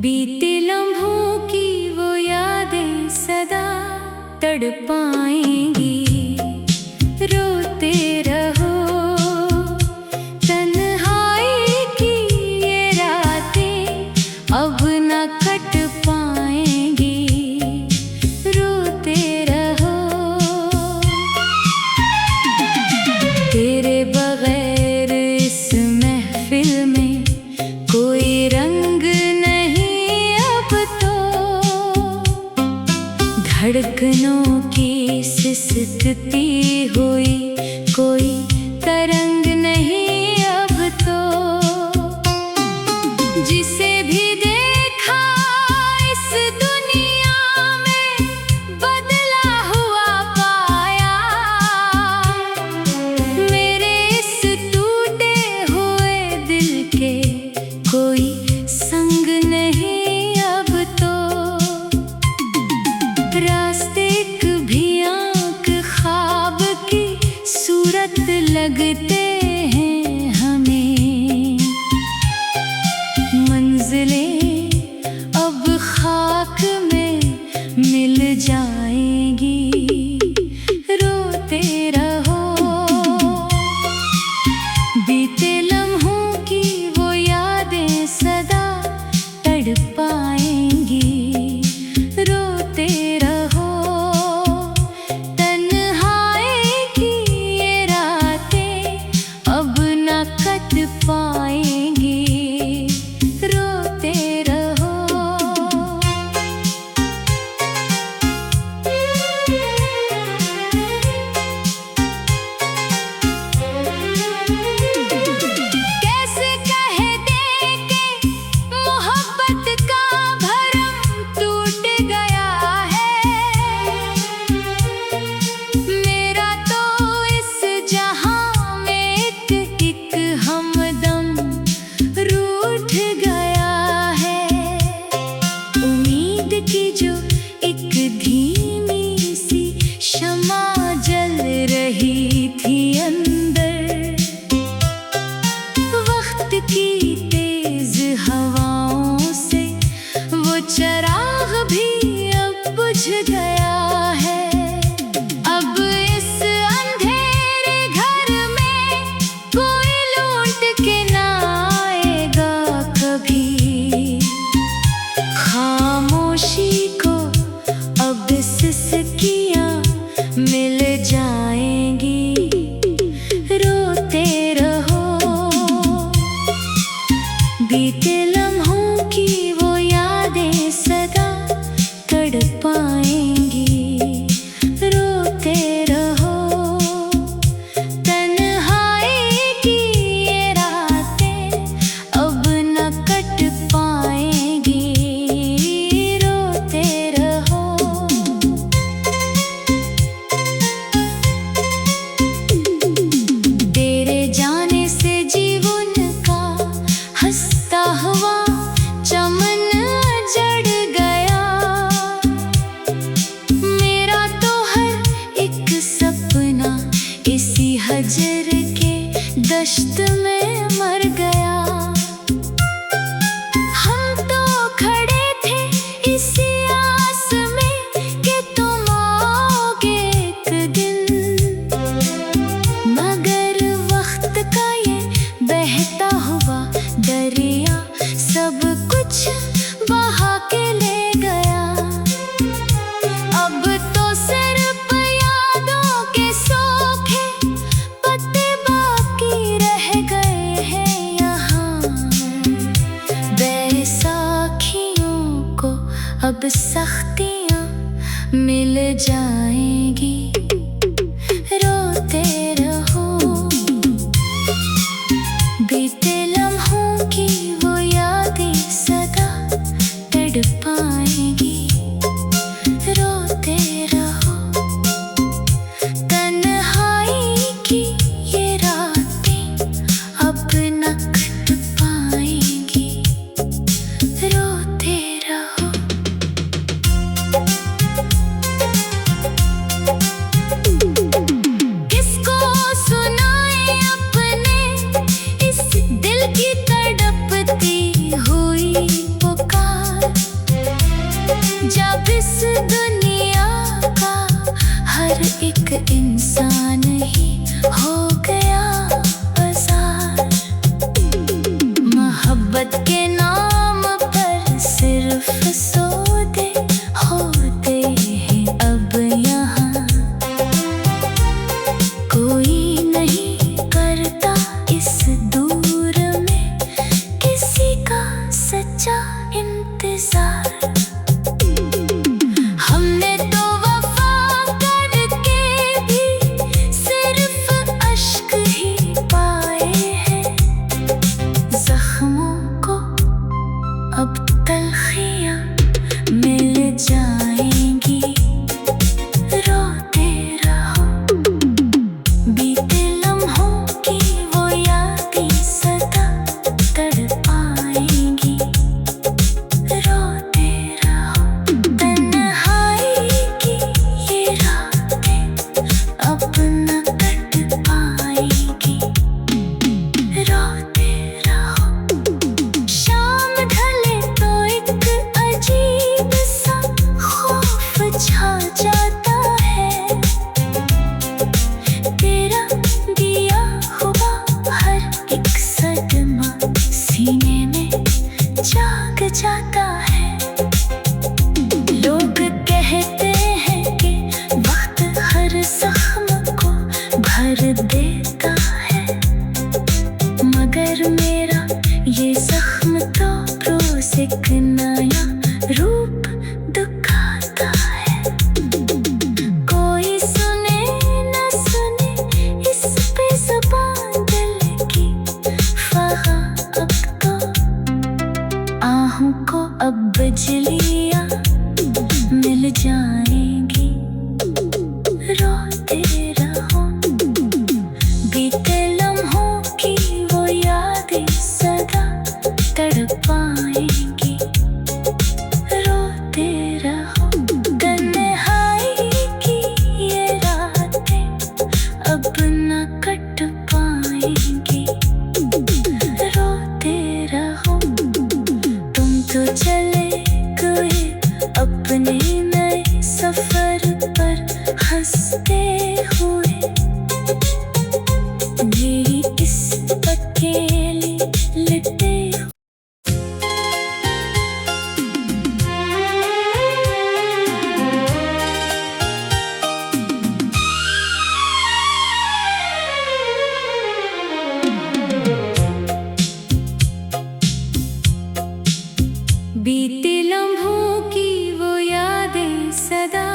बीते लम्हों की वो यादें सदा तड़पाएंगी। रोते रहो, तन्हाई की ये रातें अब न कट पाएंगी। रोते रहो, तेरे बगैर इस महफिल में कोई रंग नहीं अब तो। धड़कनों की सिसकती हुई कोई तरंग नहीं अब तो। जिसे भी देखा इस दुनिया में बदला हुआ पाया। मेरे इस टूटे हुए दिल के कोई संग नहीं अब तो। रास्ते भी आंख ख्वाब की सूरत लगते हैं हमें। मंजिलें अब खाक में मिल जाएंगी। रोते रहो, बीते लम्हों की वो यादें सदा तड़पाएंगी। रोते रहो, तन्हाई की ये रातें अब न कट पाएंगी। रोते रहो। कैसे कह दे कि मोहब्बत का भरम टूट गया है। मेरा तो इस जहां में एक हमदम रूठ गया है। उम्मीद की जो एक धीमी सी शमा जल रही थी अंदर। वक्त की तेज हवाओं से वो चिराग भी अब बुझ गया है। अब इस अंधेरे घर में कोई लौट के ना आएगा कभी। खामोशी को अब सिसकियां मिल जाएंगी। रोते रहो, बीते लम्हों की वो यादें सदा तड़पाएंगी। रोते रहो, तन्हाई की ये रातें अब न कट पाएंगी। रोते रहो। तेरे जाने से जीवन का हंसता हुआ चमन जड़ गया। मेरा तो हर एक सपना इसी हजर के दश्त में मर गया। हम तो खड़े थे इसी आस में कि तुम आओगे एक दिन। मगर वक्त का ये बहता हुआ दरिया सब कुछ बहा के ले गया। अब तो सिर्फ यादों के सूखे पत्ते बाकी रह गए हैं यहाँ। बैसाखियों को अब सख्तियाँ मिल जाएंगी। रोते रहो, बीते लम्हों की वो यादें सदा तड़पाएंगी। रोते रहो, तन्हाई की ये रातें अब न कट पाएंगी। रोते रहो। मोहब्बत के नाम पर सिर्फ सौदे होते हैं अब यहाँ। कोई नहीं करता इस दूर में किसी का सच्चा इंतजार। हमने तो वफा करके भी सिर्फ अश्क ही पाए हैं। जख्मों को अब तलखियां मिल जाएंगी। रोते रहो, बीते लम्हों की वो यादें सदा तड़पाएंगी। रोते रहो, तन्हाई की ये रातें अब न कट पाएंगी। रोते रहो, शाम ढले तो एक अजीब सा खौफ छा जाता है। तेरा दिया हुआ हर एक सदमा सीने में जाग जाता है। लोग कहते हैं कि वक्त हर जख्म को भर देता है, मगर मेरा ये जख्म तो रोज एक नया रूप दिखाता है। कोई सुने न सुने इस पे ज़ुबान दिल की फ़गा, अब तो आहों को अब बिजलियाँ मिल जाएंगी। रोते रहो, बीते लम्हों की वो यादें सदा तड़पाएंगी। रोते रहो, तन्हाई की ये रातें अब न कट पाएंगी। रोते रहो, तुम तो चले गए अपने नए सफर पर हंसते हुए। मेरी इस अकेली लिटे बीते लम्हों की वो यादें सदा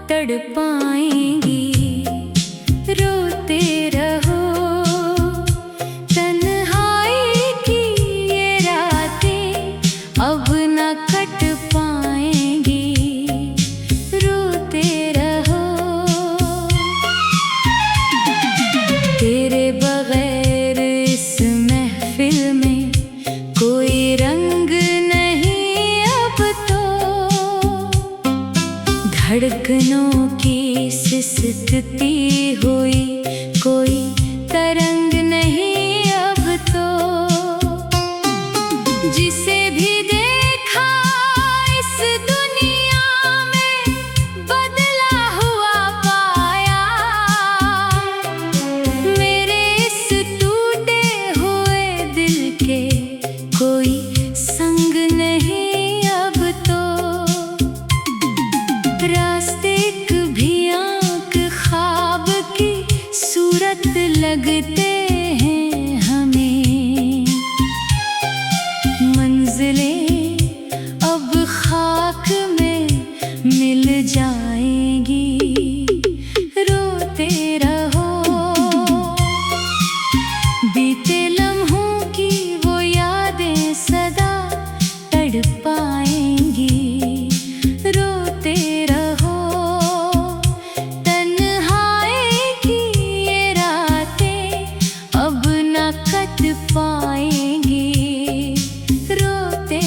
तड़पाएंगी। रोते रहो, तन्हाई की ये रातें अब न कट पाएंगी। रोते रहो, तेरे बगैर इस महफिल में कोई रंग नहीं अब तो। धड़कनों की सिसकती हुई कोई तरंग नहीं अब तो। जिसे भी देखा इस दुनिया में बदला हुआ पाया। मेरे इस टूटे हुए दिल के कोई संग नहीं अब तो। रास्ते भी आँख ख्वाब की सूरत लगते हैं हमें। मंजिलें अब खाक में मिल जाएंगी। रोते रहो, बीते लम्हों की वो यादें सदा तड़पाएंगी। रोते रहो, तन्हाई की ये रातें अब न कट पाएंगी। रोते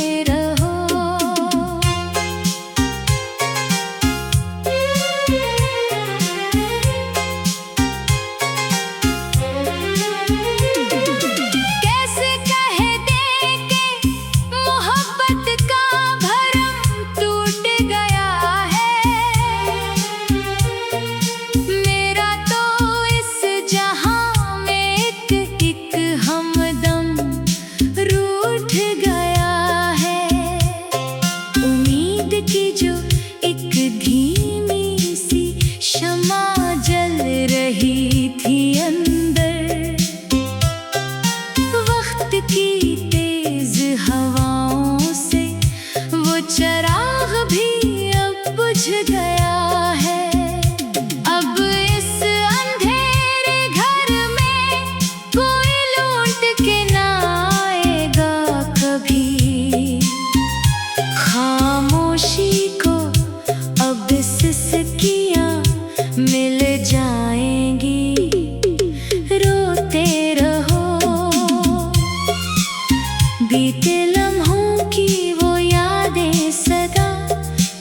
बीते लम्हों की वो यादें सदा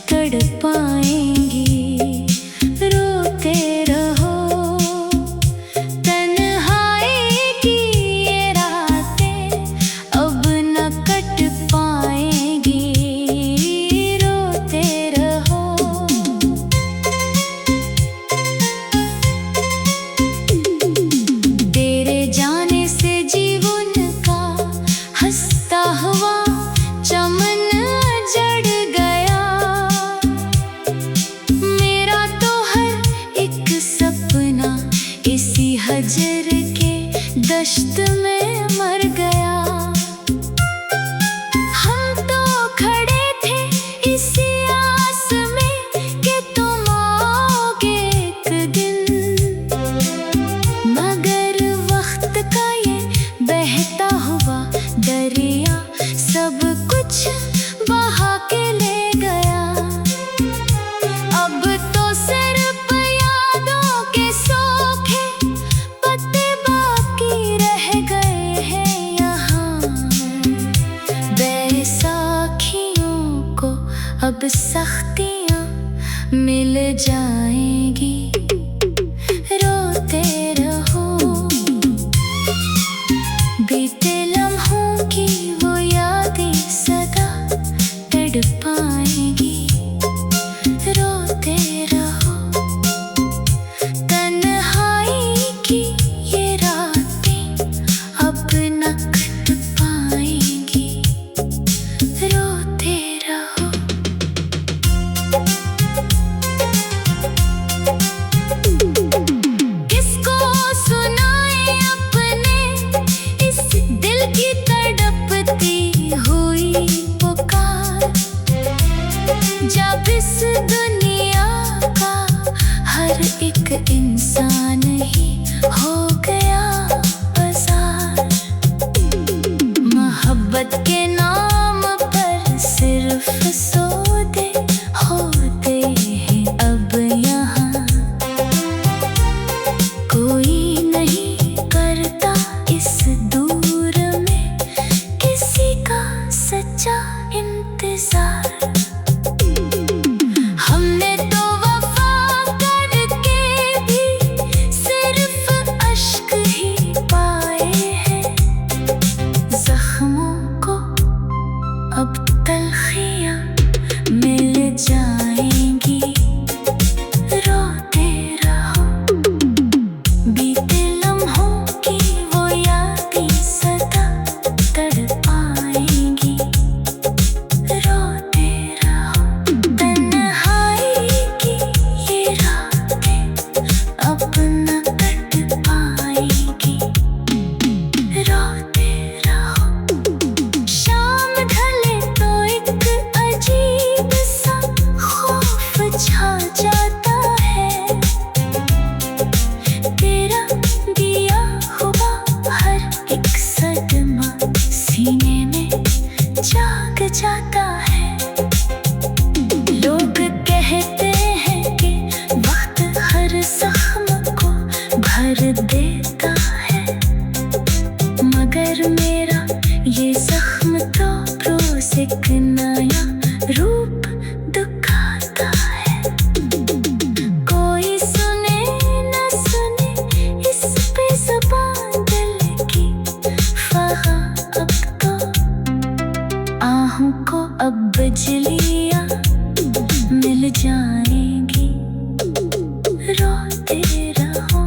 तड़पाएंगी। रोते रहो, तन्हाई की ये रातें अब न कट पाएंगी। रोते रहो। तेरे जाने से जीवन का हंसता हुआ चमन जड़ गया। मेरा तो हर एक सपना इसी हजर के दश्त में मर गया। हम तो खड़े थे इसी आस में कि तुम आओगे एक दिन, मगर वक्त का ये बहता हुआ दरिया सब कुछ बहा के ले गया। अब तो सिर्फ यादों के सूखे पत्ते बाकी रह गए हैं यहाँ। बैसाखियों को अब सख्तियाँ मिल जाएंगी। रोते रहो, बीते लम्हों की वो यादें सदा तड़पाएंगी। रोते रहो, तन्हाई की ये रातें अब न कट पाएंगी। रोते रहो। किसको सुनाए अपने इस दिल की तड़पती हुई पुकार, जब इस दुनिया का हर एक इंसान ही हो गया बाजार। मोहब्बत के नाम पर सिर्फ सौदे होते हैं अब यहाँ। कोई नहीं करता इस दूर में किसी का सच्चा इंतजार। हमने तो वफा करके भी सिर्फ अश्क ही पाए हैं। जख्मों को अब तलखियाँ मिल जाएंगी। रोते रहो, बीते लम्हों की वो यादें सदा तड़पाएंगी। रोते रहो, तन्हाई की ये रातें अब न कट पाएंगी। रोते रहो। शाम ढले तो एक अजीब सा खौफ छा जाता है। तेरा दिया हुआ हर एक सदमा सीने में जाग जाता है। लोग कहते हैं कि वक्त हर जख्म को भर देता है, मगर मेरा ये जख्म तो रोज एक नया रूप दिखाता है। कोई सुने न सुने इस पे ज़बान दिल की फ़गा, अब तो आहों को अब बिजलियाँ मिल जाएंगी। रोते रहो,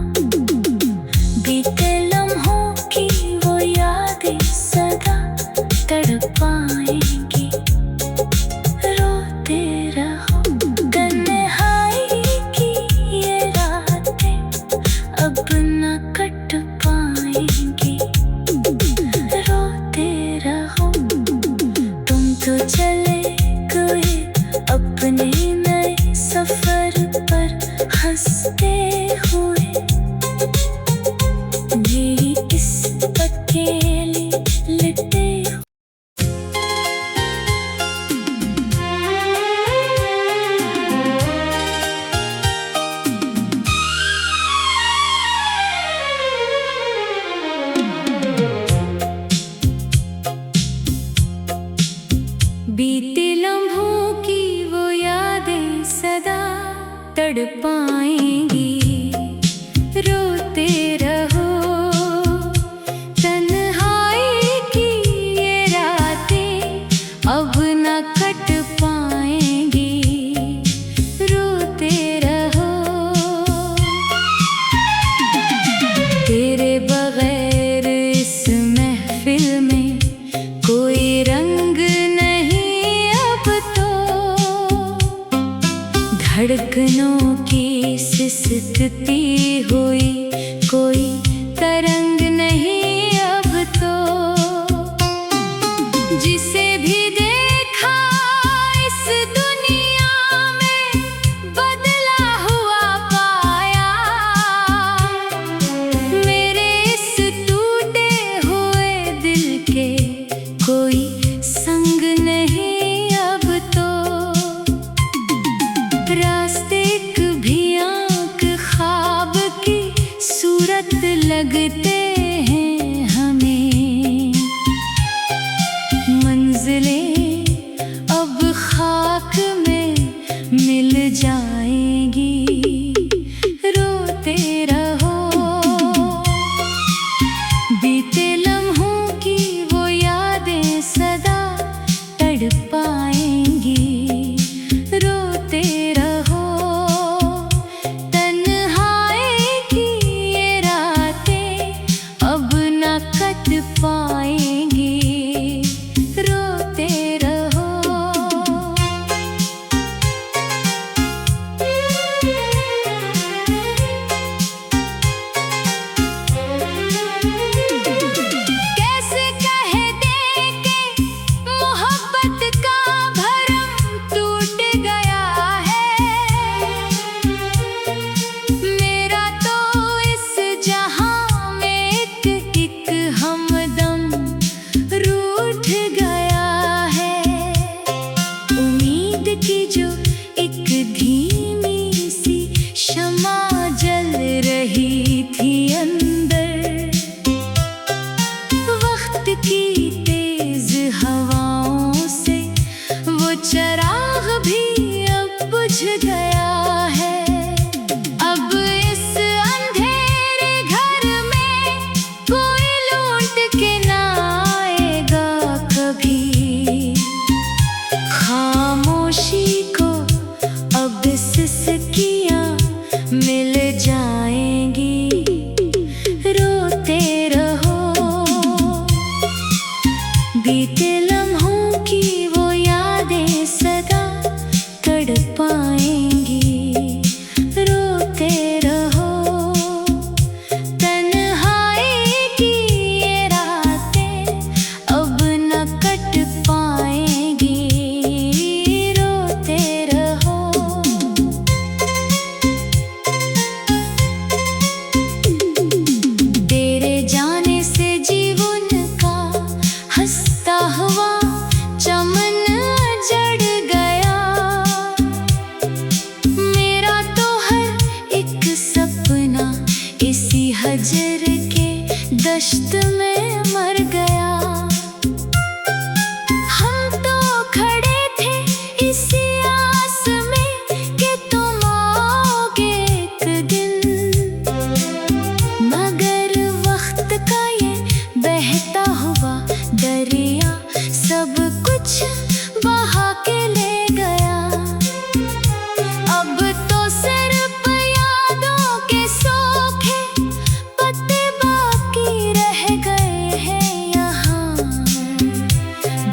बीते लम्हों की वो यादें सदा तड़पाएंगी। रोते रहो, तन्हाई की ये रातें अब न कट पाएंगी। रोते रहो, तुम तो चले गए अपने नए सफर पर हंसते हुए। मेरी इस अकेली लिटे बीते लम्हों की वो यादें सदा तड़पाएंगी। रोते रहो, तन्हाई की ये रातें अब न कट पाएंगी। रोते रहो, तेरे बगैर इस महफिल में कोई रंग नहीं अब तो। धड़कनों की सिसकती हुई कोई तरंग नहीं अब तो। जिसे भी देखा इस दुनिया में बदला हुआ पाया। मेरे इस टूटे हुए दिल के कोई संग नहीं अब तो। रास्ते कभी आँख ख्वाब की सूरत लगते हैं हमें। मंजिलें अब खाक में मिल जाएंगी। रोते रहो, बीते लम्हों की वो यादें सदा तड़पाएंगी। रोते रहो, तन्हाई की ये रातें अब न कट पाएंगी। रोते रहो। कैसे कह दे कि मोहब्बत का भरम टूट गया है। मेरा तो इस जहां में एक हमदम रूठ गया है। उम्मीद की जो एक धीमी सी शमा जल रही थी अंदर। वक्त की तेज हवाओं से वो चिराग भी अब बुझ गया है। अब इस अंधेरे घर में कोई लौट के ना आएगा कभी। खामोशी को अब सिसकियां मिल जाएंगी। रोते रहो, बीते लम्हों की वो यादें सदा तड़पाएंगी। रोते रहो, तन्हाई की ये रातें अब न कट पाएंगी। रोते रहो। तेरे जाने से जीवन का हंसता हुआ चमन जड़ गया। मेरा तो हर एक सपना इसी हजर के दश्त में मर गया। हम तो खड़े थे इसी आस में कि तुम आओगे एक दिन। मगर वक्त का ये बहता हुआ दरिया सब कुछ बहा के ले गया। अब तो सिर्फ यादों के सूखे पत्ते बाकी रह गए हैं यहाँ।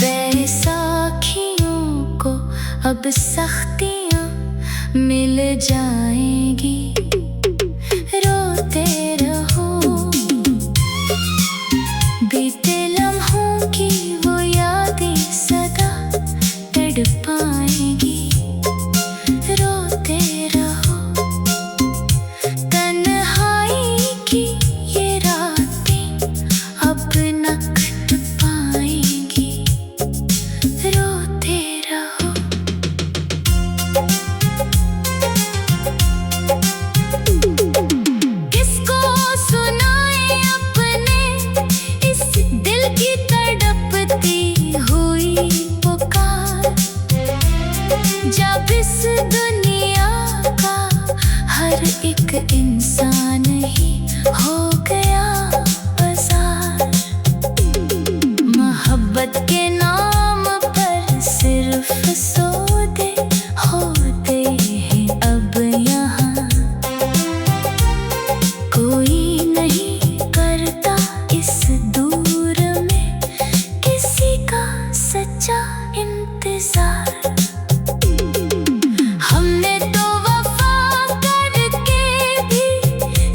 बैसाखियों को अब सख्तियाँ मिल जाएंगी। रोते रहो, बीते लम्हों की वो यादें सदा तड़पाएंगी। रोते रहो, तन्हाई की ये रातें अब न कट पाएंगी। रोते रहो। इंतजार। हमने तो वफा करके भी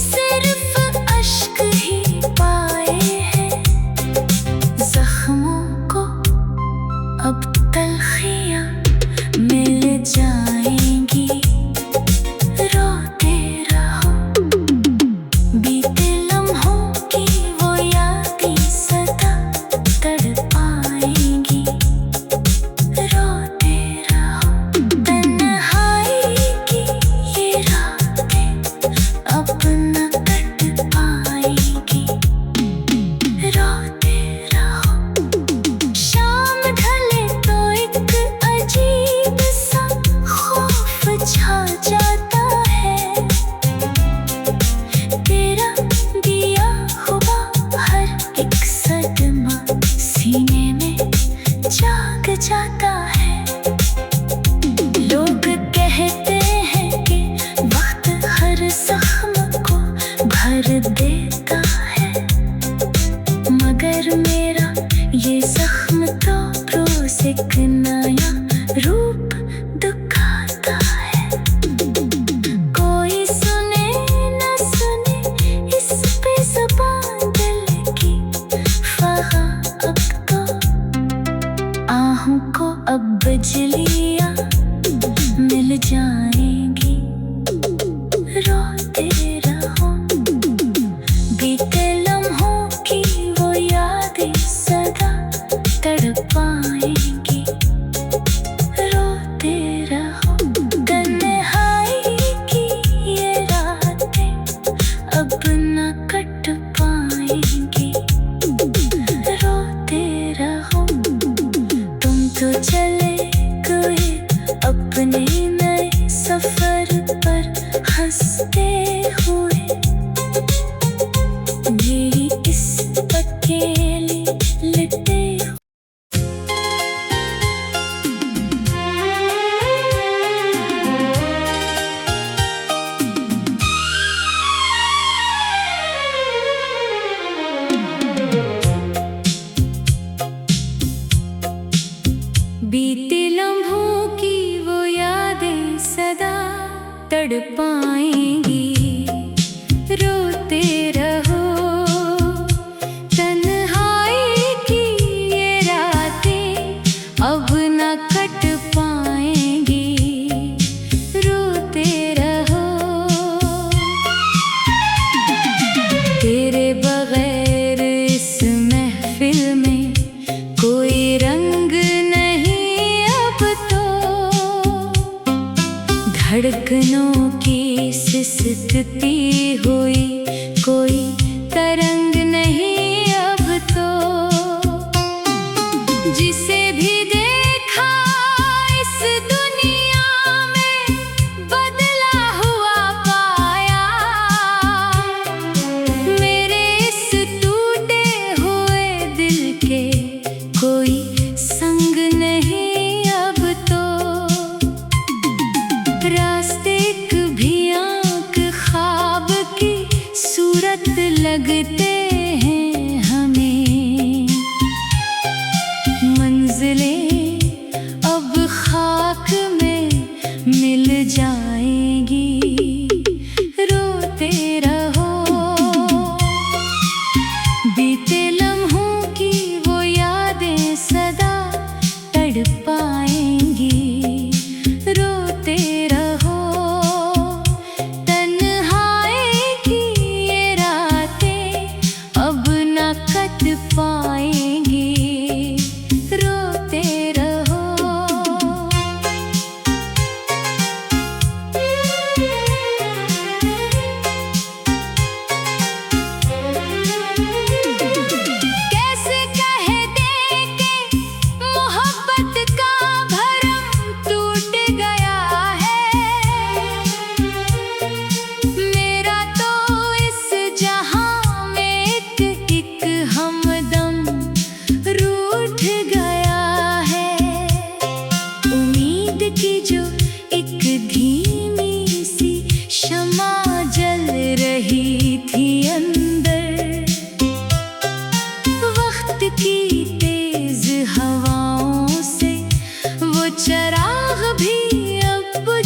सिर्फ अश्क ही पाए हैं। जख्मों को अब तलखियां मिल जाएंगी। रोते रहो, बीते लम्हों की वो यादें सदा तड़पाएंगी। रोते रहो, तन्हाई की ये रातें अब न कट पाएंगी। रोते रहो, शाम ढले तो एक अजीब सा खौफ छा जाता है। तेरा दिया हुआ हर एक सदमा सीने में जाग जाता है। लोग कहते हैं कि वक्त हर जख्म को भर देता है, मगर मेरा ये जख्म तो रोज एक नया रूप दिखाता है। कोई सुने न सुने इस पे ज़ुबान दिल की फ़ग़ा अब तो आहों को अब बिजलियाँ मिल जाएंगी। रोते रहो, बीते लम्हों की वो यादें सदा तड़पाएंगी। रोते रहो, तन्हाई की ये रातें अब न कट पाएंगी। रोते रहो, तुम तो चले गए अपने नए सफर पर हंसते हुए। मेरी इस अकेली लिटे बीते लम्हों की वो यादें सदा तड़पाएंगी। रोते रहो, तन्हाई की ये रातें अब न कट पाएंगी। रोते रहो, तेरे बगैर इस महफिल में कोई रंग नहीं अब तो। धड़कनों की सिसकती हुई कोई तरंग नहीं अब तो। जिसे भी देखा इस दुनिया में बदला हुआ पाया। मेरे इस टूटे हुए दिल के कोई संग नहीं अब तो। रास्ते भी आँख ख्वाब की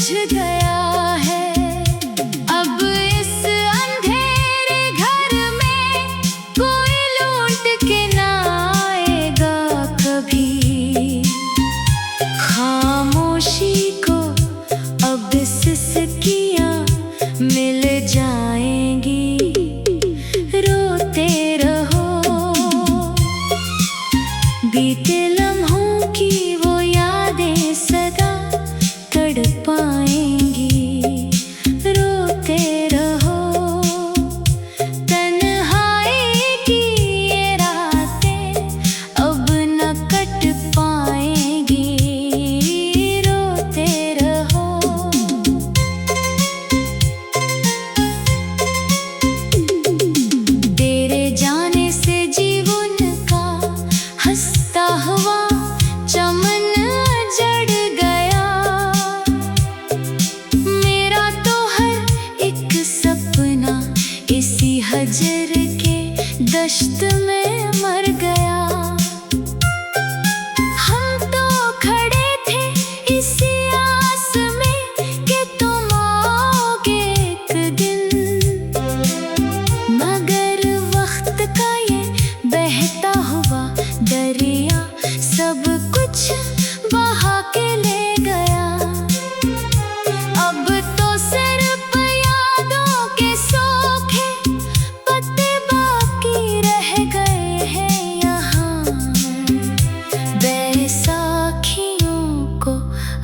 गया है। अब इस अंधेरे घर में कोई लौट के ना आएगा कभी। खामोशी को अब सिसकियां मिल जाएंगी। रोते रहो, बीते लम्हों की वो यादें सदा तड़पाएंगी। रोते रहो, तन्हाई की ये रातें अब न कट पाएंगी। रोते रहो। तेरे जाने से जीवन का हंसता हुआ चमन जड़ गया। मेरा तो हर एक सपना इसी हजर के दश्त में मर गया। हम तो खड़े थे इसी आस में कि तुम आओगे एक दिन, मगर वक्त का ये बहता हुआ दरिया सब कुछ बहा के ले गया। अब तो सिर्फ यादों के सूखे पत्ते बाकी रह गए हैं यहाँ। बैसाखियों को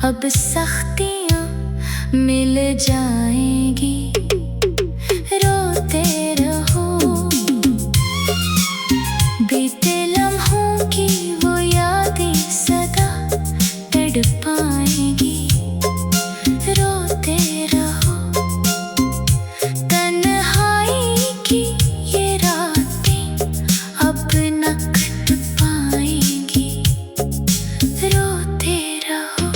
अब सख्तियाँ मिल जाएंगी। रोते रहो, बीते लम्हों की वो यादें सदा तड़पाएंगी। रोते रहो, तन्हाई की ये रातें अब न कट पाएंगी। रोते रहो।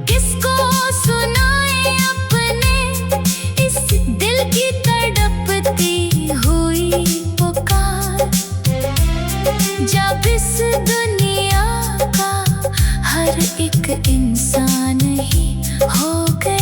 किसको सुनाए अपने इस दिल की तड़पती हुई पुकार, जब इस दुनिया का हर एक इंसान ही हो गया।